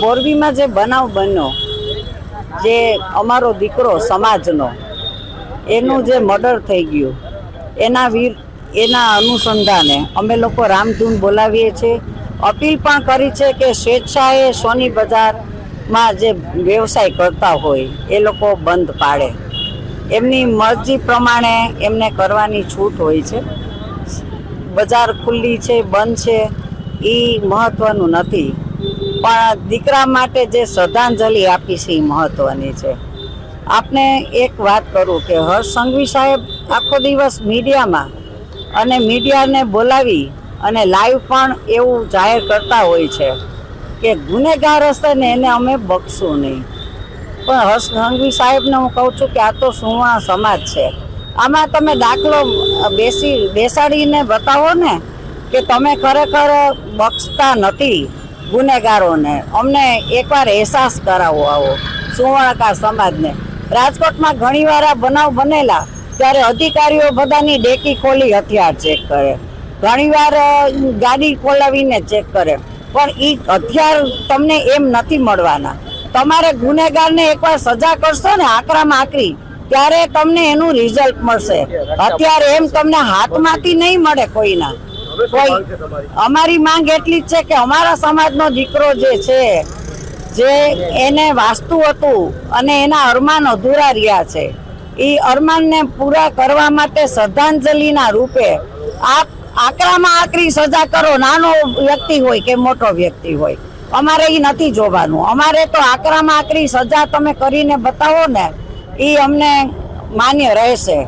મોરબીમાં જે બનાવ બન્યો, જે અમારો દીકરો સમાજનો એનું જે મર્ડર થઈ ગયું, એના અનુસંધાને અમે લોકો રામધૂન બોલાવીએ છીએ. અપીલ પણ કરી છે કે સ્વેચ્છાએ સોની બજારમાં જે વ્યવસાય કરતા હોય એ લોકો બંધ પાડે. એમની મરજી પ્રમાણે એમને કરવાની છૂટ હોય છે. બજાર ખુલ્લી છે બંધ છે એ મહત્વનું નથી, પણ દીકરા માટે જે શ્રદ્ધાંજલિ આપી છે એ મહત્વની છે. આપને એક વાત કરું કે હર્ષ સંઘવી સાહેબ આખો દિવસ મીડિયામાં અને મીડિયાને બોલાવી અને લાઈવ પણ એવું જાહેર કરતા હોય છે કે ગુનેગાર હશે ને એને અમે બક્ષશું નહીં. પણ હર્ષ સંઘવી સાહેબને હું કહું છું કે આ તો સુવર્ણ સમાજ છે. આમાં તમે દાખલો બેસાડીને બતાવો ને કે તમે ખરેખર બક્ષતા નથી ગુનેગારોને. અમને એકવાર અહેસાસ કરાવો આવો સુવર્ણકાર સમાજને. રાજકોટમાં ઘણીવાર આ બનાવ બનેલા ત્યારે અધિકારીઓ બધાની ડેકી ખોલી હથિયાર ચેક કરે, ઘણીવાર ગાડી ખોલાવીને ચેક કરે, પણ એ હથિયાર તમને એમ નથી મળવાના. તમારે ગુનેગારને એકવાર સજા કરશો ને આકરામાં આકરી, ત્યારે તમને એનું રિઝલ્ટ મળશે. અત્યારે એમ તમને હાથમાંથી નહીં મળે કોઈના. અમારી માંગ એટલી જ છે કે અમારા સમાજનો દીકરો જે છે, જે એને વાસ્તુ હતું અને એના અરમાન અધૂરા રહ્યા છે, એ અરમાનને પૂરા કરવા માટે શ્રદ્ધાંજલિના રૂપે આપ આકરામાં આકરી સજા કરો. નાનો વ્યક્તિ હોય કે મોટો વ્યક્તિ હોય, અમારે એ નથી જોવાનું. અમારે તો આકરામાં આકરી સજા તમે કરીને બતાવો ને, એ અમને માન્ય રહેશે.